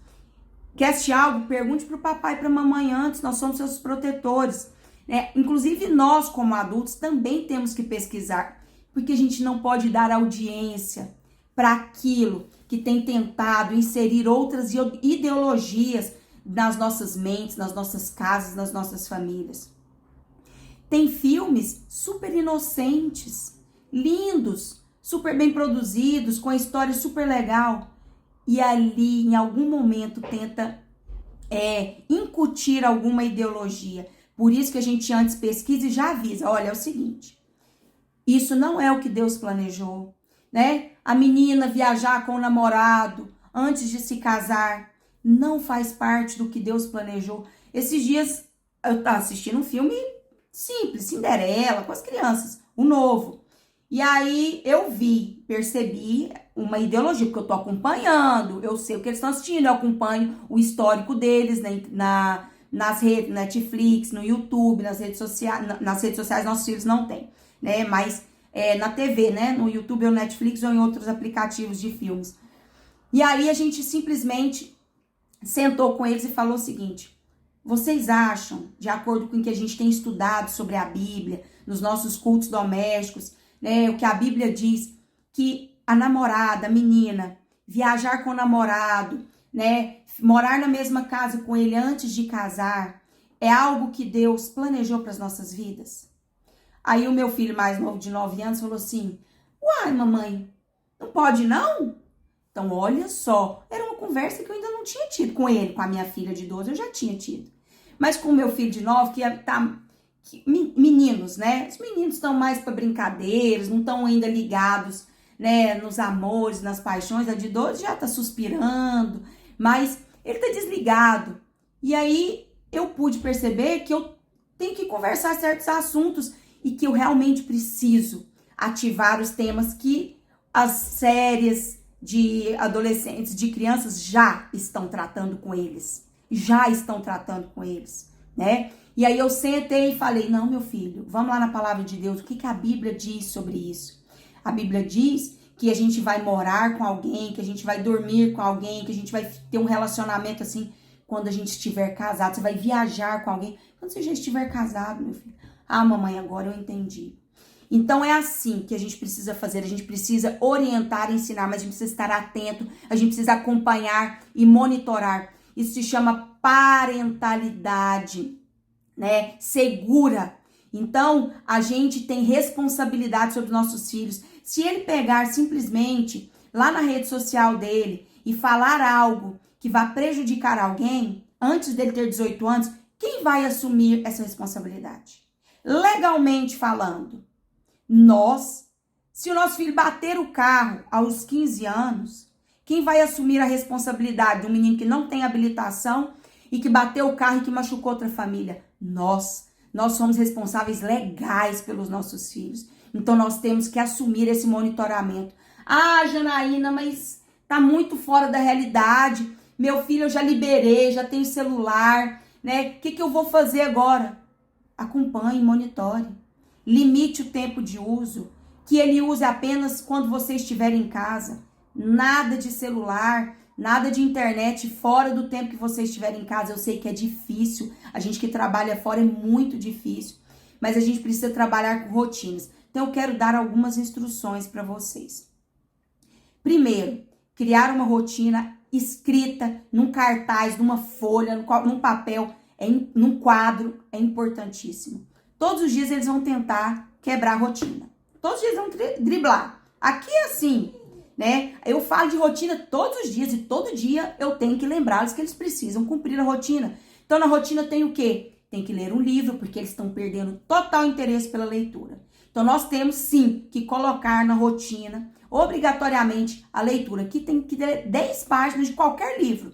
Quer assistir algo? Pergunte para o papai e para a mamãe antes. Nós somos seus protetores, né? Inclusive, nós, como adultos, também temos que pesquisar. Porque a gente não pode dar audiência para aquilo que tem tentado inserir outras ideologias nas nossas mentes, nas nossas casas, nas nossas famílias. Tem filmes super inocentes, lindos, super bem produzidos, com a história super legal. E ali, em algum momento, tenta incutir alguma ideologia. Por isso que a gente antes pesquisa e já avisa. Olha, é o seguinte, isso não é o que Deus planejou, né? A menina viajar com o namorado antes de se casar não faz parte do que Deus planejou. Esses dias eu estava assistindo um filme simples, Cinderela, com as crianças, o novo. E aí eu percebi uma ideologia, porque eu tô acompanhando, eu sei o que eles estão assistindo, eu acompanho o histórico deles, né, nas redes, Netflix, no YouTube, nas redes sociais nossos filhos não têm, né, mas na TV, né, no YouTube ou Netflix ou em outros aplicativos de filmes. E aí a gente simplesmente sentou com eles e falou o seguinte: vocês acham, de acordo com o que a gente tem estudado sobre a Bíblia, nos nossos cultos domésticos, né, o que a Bíblia diz, que a namorada, a menina, viajar com o namorado, né, morar na mesma casa com ele antes de casar, é algo que Deus planejou para as nossas vidas? Aí o meu filho mais novo, de 9 anos, falou assim: uai, mamãe, não pode não? Então, olha só, era uma conversa que eu ainda não tinha tido com ele, com a minha filha de 12, eu já tinha tido. Mas com o meu filho de 9, meninos, né? Os meninos estão mais para brincadeiras, não estão ainda ligados, né, nos amores, nas paixões. A de 12 já tá suspirando, mas ele tá desligado. E aí eu pude perceber que eu tenho que conversar certos assuntos e que eu realmente preciso ativar os temas que as séries de adolescentes, de crianças já estão tratando com eles. Né? E aí eu sentei e falei: não, meu filho, vamos lá na palavra de Deus. O que a Bíblia diz sobre isso? A Bíblia diz que a gente vai morar com alguém, que a gente vai dormir com alguém, que a gente vai ter um relacionamento assim quando a gente estiver casado. Você vai viajar com alguém quando você já estiver casado, meu filho. Ah, mamãe, agora eu entendi. Então é assim que a gente precisa fazer, a gente precisa orientar, ensinar, mas a gente precisa estar atento, a gente precisa acompanhar e monitorar. Isso se chama parentalidade, né? Segura. Então, a gente tem responsabilidade sobre nossos filhos. Se ele pegar simplesmente lá na rede social dele e falar algo que vá prejudicar alguém, antes dele ter 18 anos, quem vai assumir essa responsabilidade? Legalmente falando, nós, se o nosso filho bater o carro aos 15 anos, quem vai assumir a responsabilidade de um menino que não tem habilitação e que bateu o carro e que machucou outra família? Nós somos responsáveis legais pelos nossos filhos. Então, nós temos que assumir esse monitoramento. Ah, Janaína, mas tá muito fora da realidade. Meu filho eu já liberei, já tenho celular, né? O que eu vou fazer agora? Acompanhe, monitore. Limite o tempo de uso. Que ele use apenas quando você estiver em casa. Nada de celular, nada de internet fora do tempo que você estiver em casa. Eu sei que é difícil. A gente que trabalha fora é muito difícil. Mas a gente precisa trabalhar com rotinas. Então, eu quero dar algumas instruções para vocês. Primeiro, criar uma rotina escrita num cartaz, numa folha, num papel, num quadro, é importantíssimo. Todos os dias eles vão tentar quebrar a rotina. Todos os dias vão driblar. Aqui é assim, né? Eu falo de rotina todos os dias e todo dia eu tenho que lembrá-los que eles precisam cumprir a rotina. Então, na rotina tem o quê? Tem que ler um livro, porque eles estão perdendo total interesse pela leitura. Então, nós temos, sim, que colocar na rotina, obrigatoriamente, a leitura, que tem que ter 10 páginas de qualquer livro,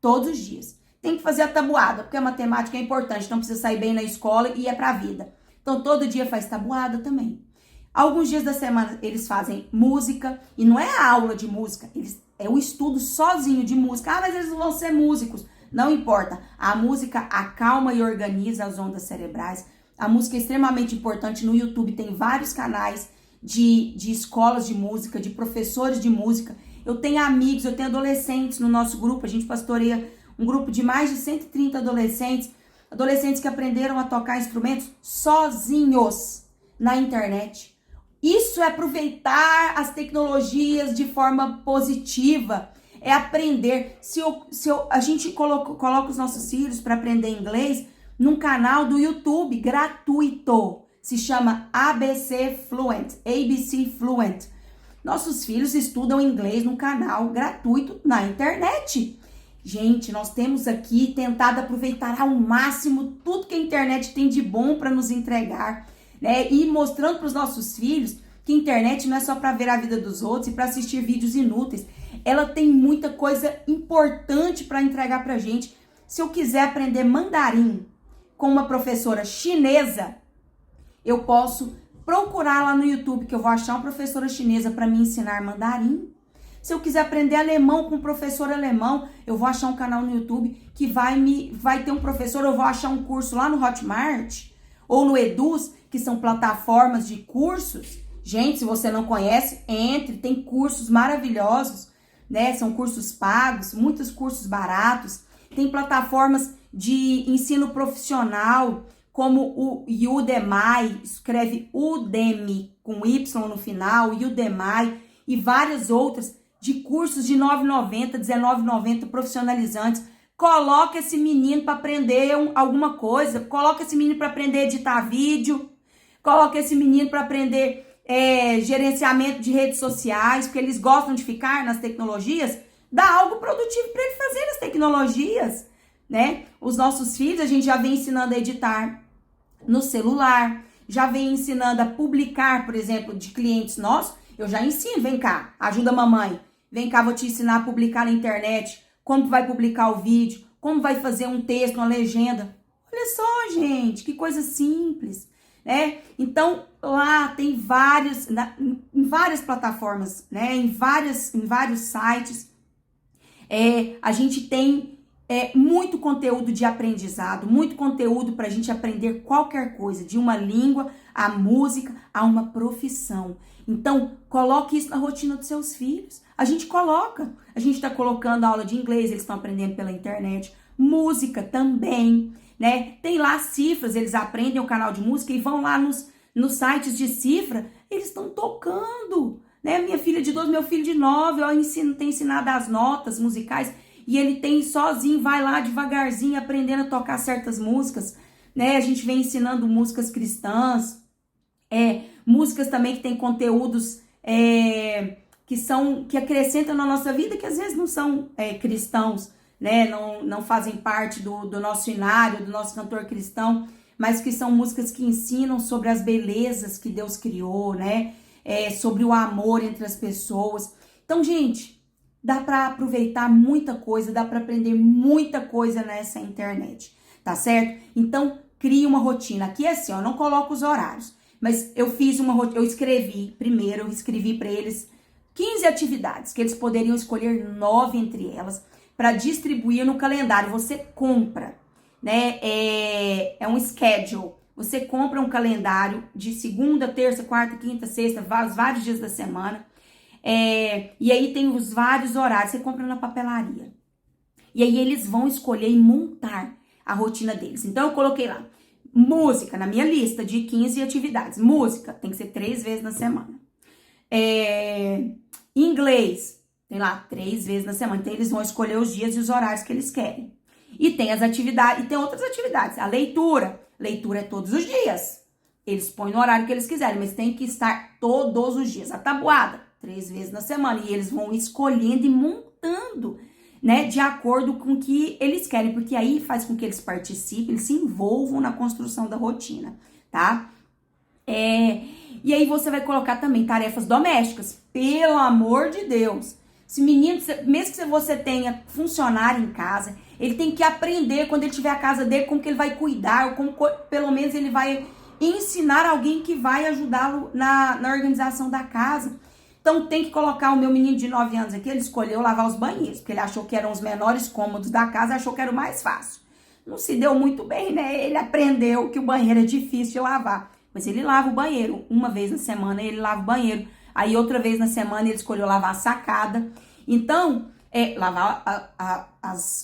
todos os dias. Tem que fazer a tabuada, porque a matemática é importante, não precisa sair bem na escola e é pra vida. Então, todo dia faz tabuada também. Alguns dias da semana, eles fazem música, e não é a aula de música, é o estudo sozinho de música. Ah, mas eles não vão ser músicos. Não importa, a música acalma e organiza as ondas cerebrais. A música é extremamente importante. No YouTube tem vários canais de escolas de música, de professores de música. Eu tenho amigos, eu tenho adolescentes no nosso grupo. A gente pastoreia um grupo de mais de 130 adolescentes. Adolescentes que aprenderam a tocar instrumentos sozinhos na internet. Isso é aproveitar as tecnologias de forma positiva. É aprender. A gente coloca os nossos filhos para aprender inglês num canal do YouTube gratuito. Se chama ABC Fluent. Nossos filhos estudam inglês num canal gratuito na internet. Gente, nós temos aqui tentado aproveitar ao máximo tudo que a internet tem de bom para nos entregar, né? E mostrando para os nossos filhos que a internet não é só para ver a vida dos outros e para assistir vídeos inúteis. Ela tem muita coisa importante para entregar pra gente. Se eu quiser aprender mandarim com uma professora chinesa, eu posso procurar lá no YouTube, que eu vou achar uma professora chinesa para me ensinar mandarim. Se eu quiser aprender alemão com um professor alemão, eu vou achar um canal no YouTube que vai ter um professor, eu vou achar um curso lá no Hotmart ou no Eduz, que são plataformas de cursos. Gente, se você não conhece, entre, tem cursos maravilhosos, né? São cursos pagos, muitos cursos baratos. Tem plataformas de ensino profissional, como o Udemy, escreve Udemy com Y no final, Udemy, e várias outras de cursos de R$ 9,90, R$ 19,90 profissionalizantes. Coloca esse menino para aprender alguma coisa, coloca esse menino para aprender a editar vídeo, coloca esse menino para aprender gerenciamento de redes sociais, porque eles gostam de ficar nas tecnologias. Dá algo produtivo para ele fazer nas tecnologias, né? Os nossos filhos, a gente já vem ensinando a editar no celular, já vem ensinando a publicar, por exemplo, de clientes nossos. Eu já ensino, vem cá, ajuda a mamãe. Vem cá, vou te ensinar a publicar na internet, como vai publicar o vídeo, como vai fazer um texto, uma legenda. Olha só, gente, que coisa simples, né? Então, lá tem em várias plataformas, né? Em vários sites, a gente tem muito conteúdo de aprendizado, muito conteúdo para a gente aprender qualquer coisa, de uma língua, a música, a uma profissão. Então, coloque isso na rotina dos seus filhos. A gente está colocando aula de inglês, eles estão aprendendo pela internet, música também, né? Tem lá cifras, eles aprendem o canal de música e vão lá nos sites de cifra, eles estão tocando, né? Minha filha de 12, meu filho de 9, tem ensinado as notas musicais e ele tem sozinho, vai lá devagarzinho aprendendo a tocar certas músicas, né? A gente vem ensinando músicas cristãs, músicas também que tem conteúdos que acrescentam na nossa vida, que às vezes não são cristãos, né? Não fazem parte do nosso inário, do nosso cantor cristão, mas que são músicas que ensinam sobre as belezas que Deus criou, né? Sobre o amor entre as pessoas. Então, gente, dá para aproveitar muita coisa, dá para aprender muita coisa nessa internet, tá certo? Então, crie uma rotina. Aqui é assim, ó, eu não coloco os horários, mas eu fiz eu escrevi para eles 15 atividades, que eles poderiam escolher 9 entre elas, para distribuir no calendário. Você compra, né? É um schedule. Você compra um calendário de segunda, terça, quarta, quinta, sexta, vários dias da semana. E aí tem os vários horários. Você compra na papelaria. E aí eles vão escolher e montar a rotina deles. Então eu coloquei lá, música, na minha lista de 15 atividades. Música tem que ser 3 vezes na semana. Inglês, tem lá 3 vezes na semana. Então eles vão escolher os dias e os horários que eles querem. E tem as atividades, e tem outras atividades. A leitura é todos os dias. Eles põem no horário que eles quiserem, mas tem que estar todos os dias. A tabuada, 3 vezes na semana. E eles vão escolhendo e montando, né, de acordo com o que eles querem, porque aí faz com que eles participem, eles se envolvam na construção da rotina, tá? E aí você vai colocar também tarefas domésticas, pelo amor de Deus. Esse menino, mesmo que você tenha funcionário em casa, ele tem que aprender quando ele tiver a casa dele, como que ele vai cuidar, ou como pelo menos ele vai ensinar alguém que vai ajudá-lo na organização da casa. Então tem que colocar o meu menino de 9 anos aqui, ele escolheu lavar os banheiros, porque ele achou que eram os menores cômodos da casa, achou que era o mais fácil. Não se deu muito bem, né? Ele aprendeu que o banheiro é difícil de lavar. Mas ele lava o banheiro, uma vez na semana ele lava o banheiro. Aí outra vez na semana ele escolheu lavar a sacada. Então, lavar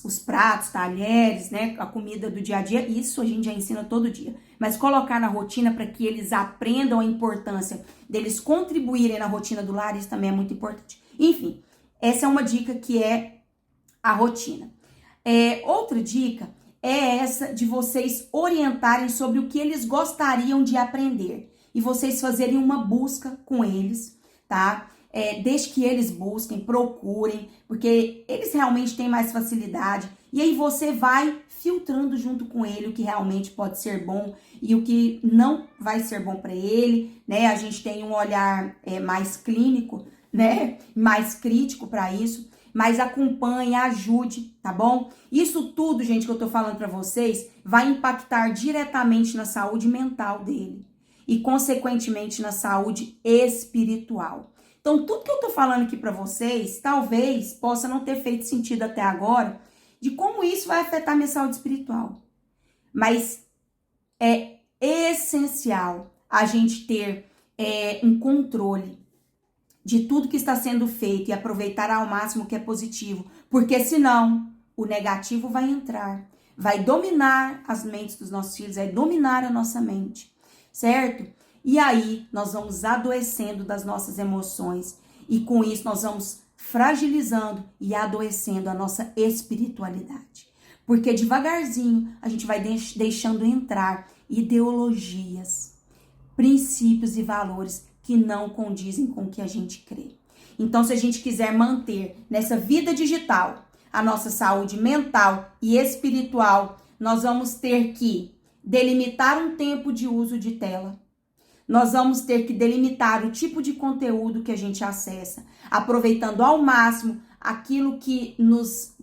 os pratos, talheres, né? A comida do dia a dia, isso a gente já ensina todo dia. Mas colocar na rotina para que eles aprendam a importância deles contribuírem na rotina do lar, isso também é muito importante. Enfim, essa é uma dica que é a rotina. Outra dica é essa de vocês orientarem sobre o que eles gostariam de aprender. E vocês fazerem uma busca com eles, tá? Desde que eles busquem, procurem, porque eles realmente têm mais facilidade. E aí você vai filtrando junto com ele o que realmente pode ser bom e o que não vai ser bom para ele, né? A gente tem um olhar mais clínico, né? Mais crítico para isso, mas acompanhe, ajude, tá bom? Isso tudo, gente, que eu tô falando para vocês, vai impactar diretamente na saúde mental dele e, consequentemente, na saúde espiritual. Então, tudo que eu tô falando aqui para vocês, talvez possa não ter feito sentido até agora, de como isso vai afetar minha saúde espiritual. Mas é essencial a gente ter um controle de tudo que está sendo feito e aproveitar ao máximo o que é positivo, porque senão o negativo vai entrar, vai dominar as mentes dos nossos filhos, vai dominar a nossa mente, certo? E aí nós vamos adoecendo das nossas emoções e com isso nós vamos fragilizando e adoecendo a nossa espiritualidade. Porque devagarzinho a gente vai deixando entrar ideologias, princípios e valores que não condizem com o que a gente crê. Então, se a gente quiser manter nessa vida digital a nossa saúde mental e espiritual, nós vamos ter que delimitar um tempo de uso de tela. Nós vamos ter que delimitar o tipo de conteúdo que a gente acessa, aproveitando ao máximo aquilo que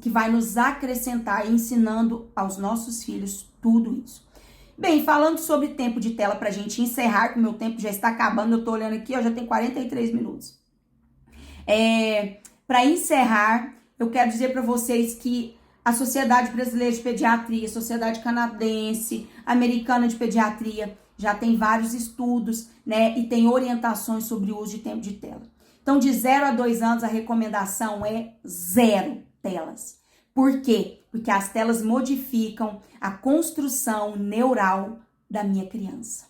vai nos acrescentar, ensinando aos nossos filhos tudo isso. Bem, falando sobre tempo de tela pra gente encerrar, que o meu tempo já está acabando, eu tô olhando aqui, ó, já tem 43 minutos. Para encerrar, eu quero dizer para vocês que a Sociedade Brasileira de Pediatria, a Sociedade Canadense, Americana de Pediatria, já tem vários estudos, né, e tem orientações sobre o uso de tempo de tela. Então, de 0 a 2 anos, a recomendação é 0 telas. Por quê? Porque as telas modificam a construção neural da minha criança.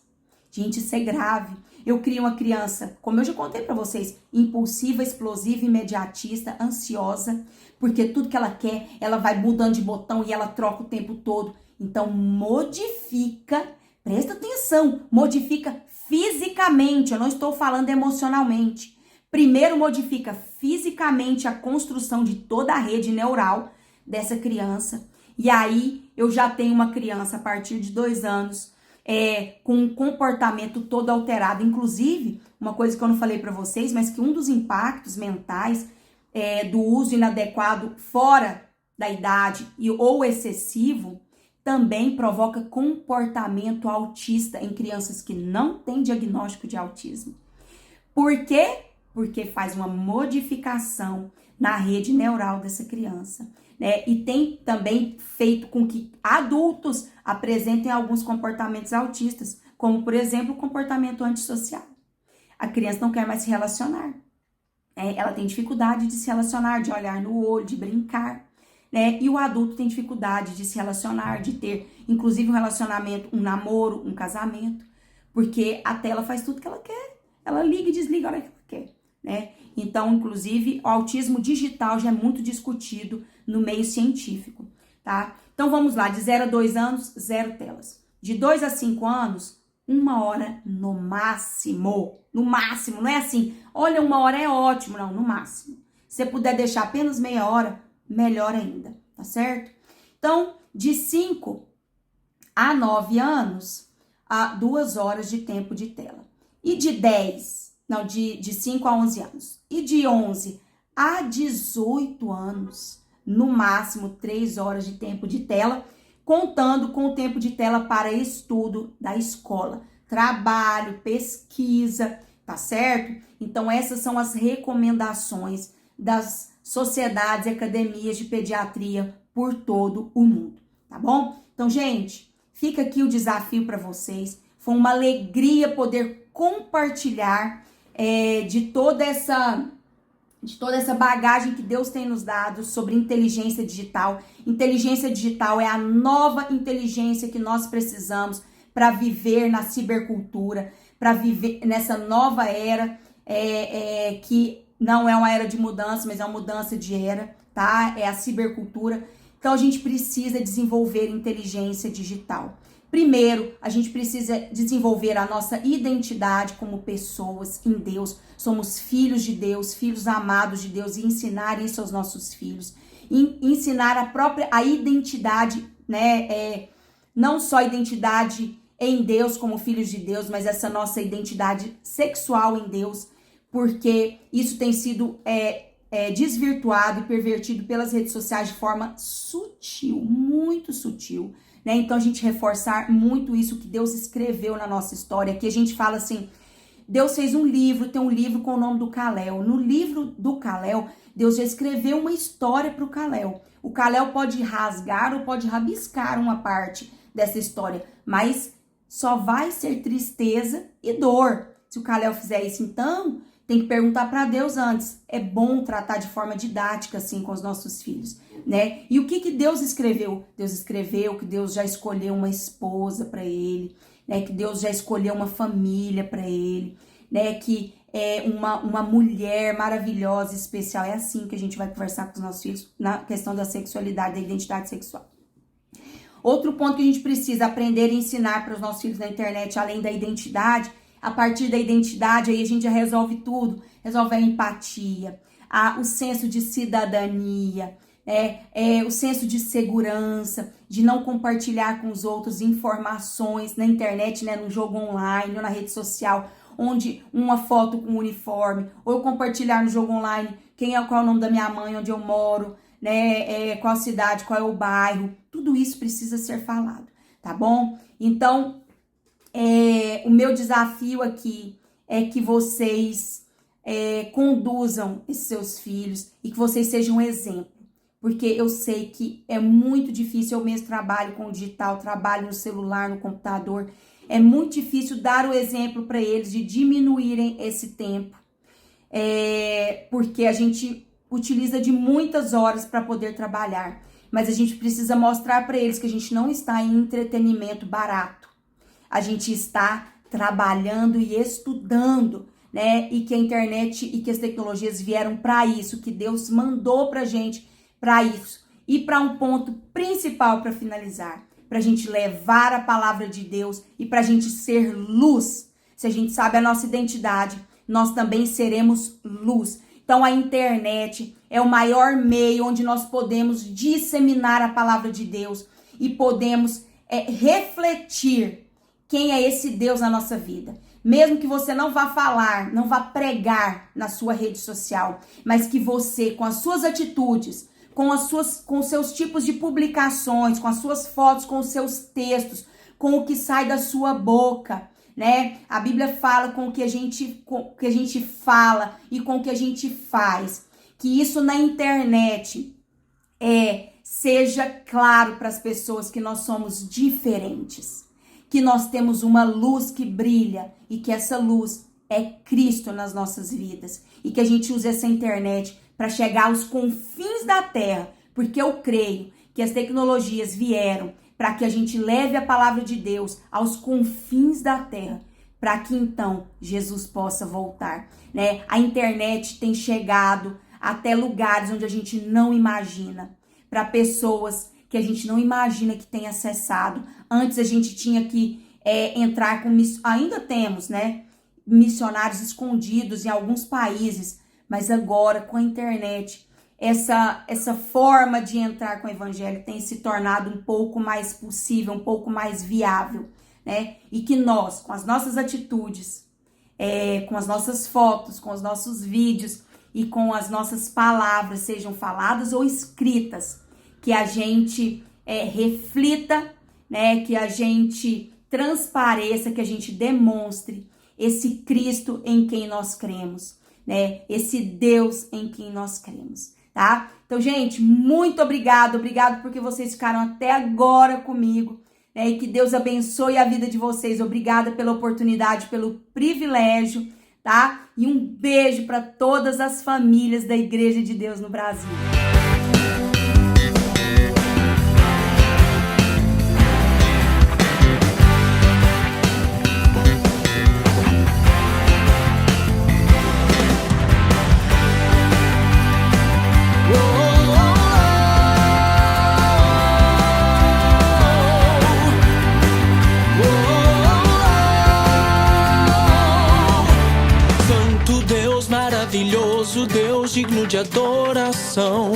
Gente, isso é grave. Eu crio uma criança, como eu já contei pra vocês, impulsiva, explosiva, imediatista, ansiosa, porque tudo que ela quer, ela vai mudando de botão e ela troca o tempo todo. Então, modifica, presta atenção, modifica fisicamente, eu não estou falando emocionalmente. Primeiro, modifica fisicamente a construção de toda a rede neural dessa criança. E aí, eu já tenho uma criança a partir de 2 anos, com um comportamento todo alterado. Inclusive, uma coisa que eu não falei para vocês, mas que um dos impactos mentais do uso inadequado fora da idade ou excessivo também provoca comportamento autista em crianças que não têm diagnóstico de autismo. Por quê? Porque faz uma modificação na rede neural dessa criança, né? E tem também feito com que adultos apresentem alguns comportamentos autistas, como, por exemplo, o comportamento antissocial. A criança não quer mais se relacionar. Ela tem dificuldade de se relacionar, de olhar no olho, de brincar, né? E o adulto tem dificuldade de se relacionar, de ter, inclusive, um relacionamento, um namoro, um casamento, porque a tela faz tudo que ela quer. Ela liga e desliga a hora que ela quer, né? Então, inclusive, o autismo digital já é muito discutido no meio científico, tá? Então, vamos lá, de 0 a 2 anos, 0 telas. De 2 a 5 anos, 1 hora no máximo. No máximo, não é assim, olha, 1 hora é ótimo, não, no máximo. Se você puder deixar apenas meia hora, melhor ainda, tá certo? Então, de 5 a 9 anos, há 2 horas de tempo de tela. E de 5 a 11 anos. E de 11 a 18 anos, no máximo 3 horas de tempo de tela, contando com o tempo de tela para estudo da escola, trabalho, pesquisa, tá certo? Então, essas são as recomendações das sociedades e academias de pediatria por todo o mundo, tá bom? Então, gente, fica aqui o desafio para vocês. Foi uma alegria poder compartilhar de toda essa bagagem que Deus tem nos dado sobre inteligência digital. Inteligência digital é a nova inteligência que nós precisamos para viver na cibercultura, para viver nessa nova era, que não é uma era de mudança, mas é uma mudança de era, tá? É a cibercultura. Então, a gente precisa desenvolver inteligência digital. Primeiro, a gente precisa desenvolver a nossa identidade como pessoas em Deus. Somos filhos de Deus, filhos amados de Deus, e ensinar isso aos nossos filhos. Ensinar a identidade, né? Não só a identidade em Deus como filhos de Deus, mas essa nossa identidade sexual em Deus, porque isso tem sido desvirtuado e pervertido pelas redes sociais de forma sutil, muito sutil, né? Então, a gente reforçar muito isso que Deus escreveu na nossa história. Aqui a gente fala assim, Deus fez um livro, tem um livro com o nome do Kalel. No livro do Kalel, Deus já escreveu uma história para o Kalel. O Kalel pode rasgar ou pode rabiscar uma parte dessa história, mas só vai ser tristeza e dor se o Kalel fizer isso. Então, tem que perguntar para Deus antes. É bom tratar de forma didática, assim, com os nossos filhos, né? E o que Deus escreveu? Deus escreveu que Deus já escolheu uma esposa para ele, né? Que Deus já escolheu uma família para ele, né? Que é uma mulher maravilhosa, especial. É assim que a gente vai conversar com os nossos filhos na questão da sexualidade, da identidade sexual. Outro ponto que a gente precisa aprender e ensinar para os nossos filhos na internet, além da identidade, a partir da identidade, aí a gente já resolve tudo. Resolve a empatia, o senso de cidadania, o senso de segurança, de não compartilhar com os outros informações na internet, né, no jogo online ou na rede social, onde uma foto com uniforme, ou eu compartilhar no jogo online qual é o nome da minha mãe, onde eu moro, né, qual cidade, qual é o bairro. Tudo isso precisa ser falado, tá bom? Então, o meu desafio aqui é que vocês conduzam esses seus filhos e que vocês sejam um exemplo. Porque eu sei que é muito difícil, eu mesmo trabalho com o digital, trabalho no celular, no computador. É muito difícil dar o exemplo para eles de diminuírem esse tempo. Porque a gente utiliza de muitas horas para poder trabalhar. Mas a gente precisa mostrar para eles que a gente não está em entretenimento barato. A gente está trabalhando e estudando, né? E que a internet e que as tecnologias vieram para isso, que Deus mandou pra gente para isso. E para um ponto principal para finalizar, para a gente levar a palavra de Deus e para a gente ser luz. Se a gente sabe a nossa identidade, nós também seremos luz. Então a internet é o maior meio onde nós podemos disseminar a palavra de Deus e podemos refletir quem é esse Deus na nossa vida. Mesmo que você não vá falar, não vá pregar na sua rede social, mas que você, com as suas atitudes, com os seus tipos de publicações, com as suas fotos, com os seus textos, com o que sai da sua boca, né? A Bíblia fala com o que a gente fala e com o que a gente faz. Que isso na internet seja claro para as pessoas que nós somos diferentes. Que nós temos uma luz que brilha e que essa luz é Cristo nas nossas vidas. E que a gente use essa internet para chegar aos confins da terra, porque eu creio que as tecnologias vieram para que a gente leve a palavra de Deus aos confins da terra, para que então Jesus possa voltar, né? A internet tem chegado até lugares onde a gente não imagina, para pessoas que a gente não imagina que tem acessado. Antes a gente tinha que entrar com... Ainda temos, né? Missionários escondidos em alguns países, mas agora com a internet, essa forma de entrar com o evangelho tem se tornado um pouco mais possível, um pouco mais viável, né? E que nós, com as nossas atitudes, com as nossas fotos, com os nossos vídeos e com as nossas palavras, sejam faladas ou escritas, que a gente reflita, né? Que a gente transpareça, que a gente demonstre esse Cristo em quem nós cremos, né? Esse Deus em quem nós cremos, tá? Então, gente, muito obrigado porque vocês ficaram até agora comigo, né? E que Deus abençoe a vida de vocês. Obrigada pela oportunidade, pelo privilégio, tá? E um beijo para todas as famílias da Igreja de Deus no Brasil. Maravilhoso, Deus digno de adoração,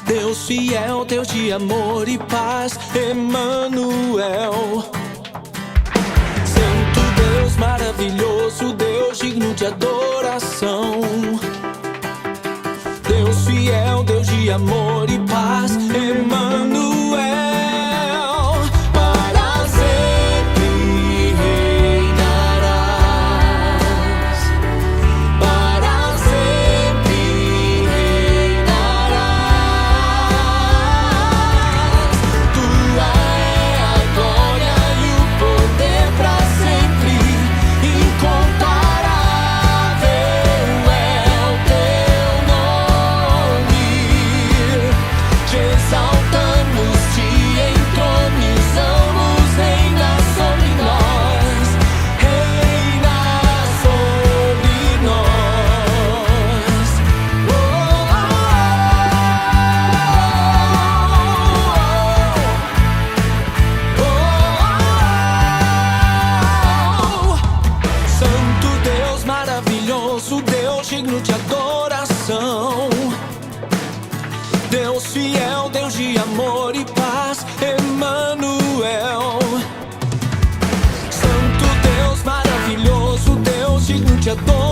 Deus fiel, Deus de amor e paz, Emmanuel. Santo Deus maravilhoso, Deus digno de adoração, Deus fiel, Deus de amor e paz, Emmanuel. Deus digno de adoração, Deus fiel, Deus de amor e paz, Emmanuel. Santo Deus maravilhoso, Deus digno de adoração,